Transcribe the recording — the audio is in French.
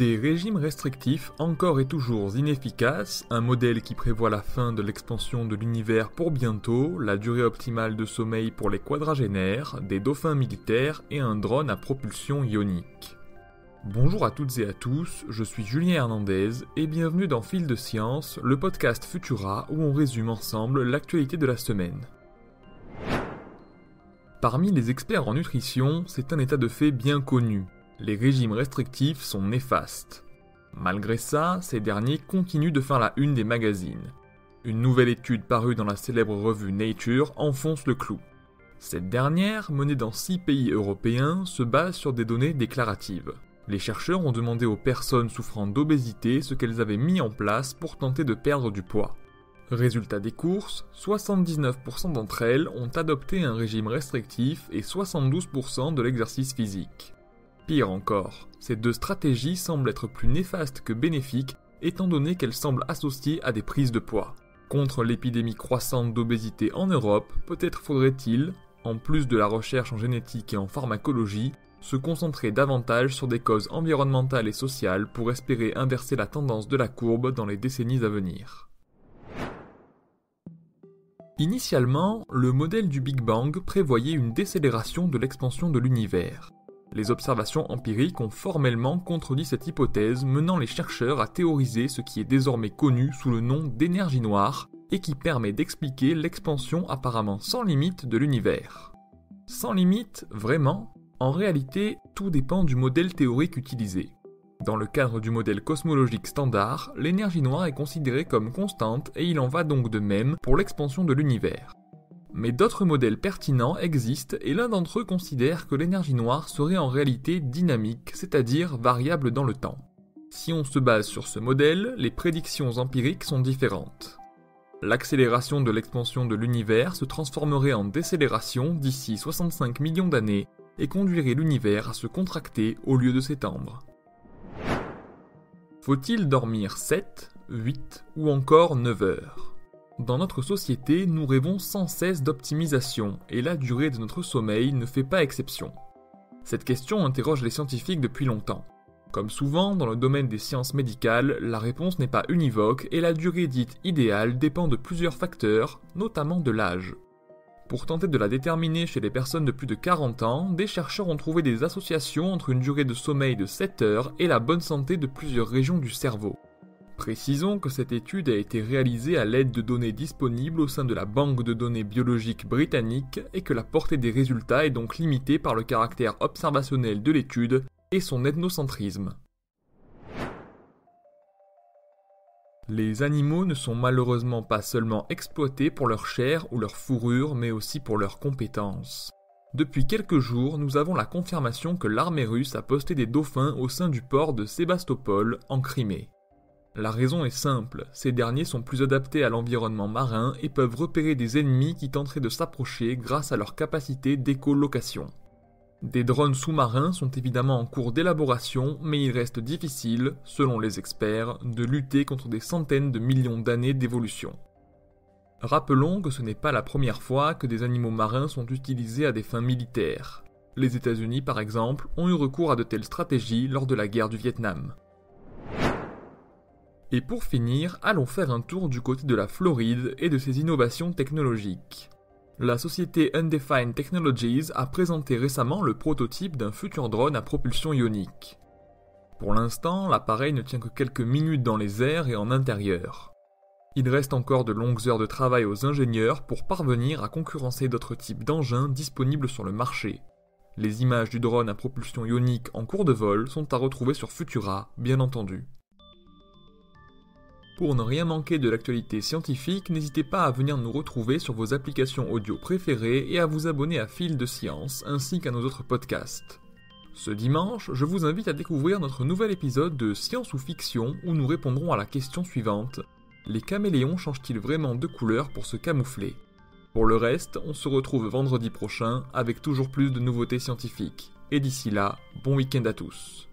Des régimes restrictifs encore et toujours inefficaces, un modèle qui prévoit la fin de l'expansion de l'univers pour bientôt, la durée optimale de sommeil pour les quadragénaires, des dauphins militaires et un drone à propulsion ionique. Bonjour à toutes et à tous, je suis Julien Hernandez et bienvenue dans Fil de Science, le podcast Futura où on résume ensemble l'actualité de la semaine. Parmi les experts en nutrition, c'est un état de fait bien connu. Les régimes restrictifs sont néfastes. Malgré ça, ces derniers continuent de faire la une des magazines. Une nouvelle étude parue dans la célèbre revue Nature enfonce le clou. Cette dernière, menée dans 6 pays européens, se base sur des données déclaratives. Les chercheurs ont demandé aux personnes souffrant d'obésité ce qu'elles avaient mis en place pour tenter de perdre du poids. Résultat des courses, 79% d'entre elles ont adopté un régime restrictif et 72% de l'exercice physique. Pire encore, ces deux stratégies semblent être plus néfastes que bénéfiques étant donné qu'elles semblent associées à des prises de poids. Contre l'épidémie croissante d'obésité en Europe, peut-être faudrait-il, en plus de la recherche en génétique et en pharmacologie, se concentrer davantage sur des causes environnementales et sociales pour espérer inverser la tendance de la courbe dans les décennies à venir. Initialement, le modèle du Big Bang prévoyait une décélération de l'expansion de l'univers. Les observations empiriques ont formellement contredit cette hypothèse, menant les chercheurs à théoriser ce qui est désormais connu sous le nom d'énergie noire et qui permet d'expliquer l'expansion apparemment sans limite de l'univers. Sans limite, vraiment ? En réalité, tout dépend du modèle théorique utilisé. Dans le cadre du modèle cosmologique standard, l'énergie noire est considérée comme constante et il en va donc de même pour l'expansion de l'univers. Mais d'autres modèles pertinents existent et l'un d'entre eux considère que l'énergie noire serait en réalité dynamique, c'est-à-dire variable dans le temps. Si on se base sur ce modèle, les prédictions empiriques sont différentes. L'accélération de l'expansion de l'univers se transformerait en décélération d'ici 65 millions d'années et conduirait l'univers à se contracter au lieu de s'étendre. Faut-il dormir 7, 8 ou encore 9 heures ? Dans notre société, nous rêvons sans cesse d'optimisation, et la durée de notre sommeil ne fait pas exception. Cette question interroge les scientifiques depuis longtemps. Comme souvent dans le domaine des sciences médicales, la réponse n'est pas univoque et la durée dite idéale dépend de plusieurs facteurs, notamment de l'âge. Pour tenter de la déterminer chez les personnes de plus de 40 ans, des chercheurs ont trouvé des associations entre une durée de sommeil de 7 heures et la bonne santé de plusieurs régions du cerveau. Précisons que cette étude a été réalisée à l'aide de données disponibles au sein de la banque de données biologiques britannique et que la portée des résultats est donc limitée par le caractère observationnel de l'étude et son ethnocentrisme. Les animaux ne sont malheureusement pas seulement exploités pour leur chair ou leur fourrure, mais aussi pour leurs compétences. Depuis quelques jours, nous avons la confirmation que l'armée russe a posté des dauphins au sein du port de Sébastopol, en Crimée. La raison est simple, ces derniers sont plus adaptés à l'environnement marin et peuvent repérer des ennemis qui tenteraient de s'approcher grâce à leur capacité d'écholocation. Des drones sous-marins sont évidemment en cours d'élaboration, mais il reste difficile, selon les experts, de lutter contre des centaines de millions d'années d'évolution. Rappelons que ce n'est pas la première fois que des animaux marins sont utilisés à des fins militaires. Les États-Unis, par exemple, ont eu recours à de telles stratégies lors de la guerre du Vietnam. Et pour finir, allons faire un tour du côté de la Floride et de ses innovations technologiques. La société Undefined Technologies a présenté récemment le prototype d'un futur drone à propulsion ionique. Pour l'instant, l'appareil ne tient que quelques minutes dans les airs et en intérieur. Il reste encore de longues heures de travail aux ingénieurs pour parvenir à concurrencer d'autres types d'engins disponibles sur le marché. Les images du drone à propulsion ionique en cours de vol sont à retrouver sur Futura, bien entendu. Pour ne rien manquer de l'actualité scientifique, n'hésitez pas à venir nous retrouver sur vos applications audio préférées et à vous abonner à Fil de Science ainsi qu'à nos autres podcasts. Ce dimanche, je vous invite à découvrir notre nouvel épisode de Science ou Fiction où nous répondrons à la question suivante: les caméléons changent-ils vraiment de couleur pour se camoufler ? Pour le reste, on se retrouve vendredi prochain avec toujours plus de nouveautés scientifiques. Et d'ici là, bon week-end à tous.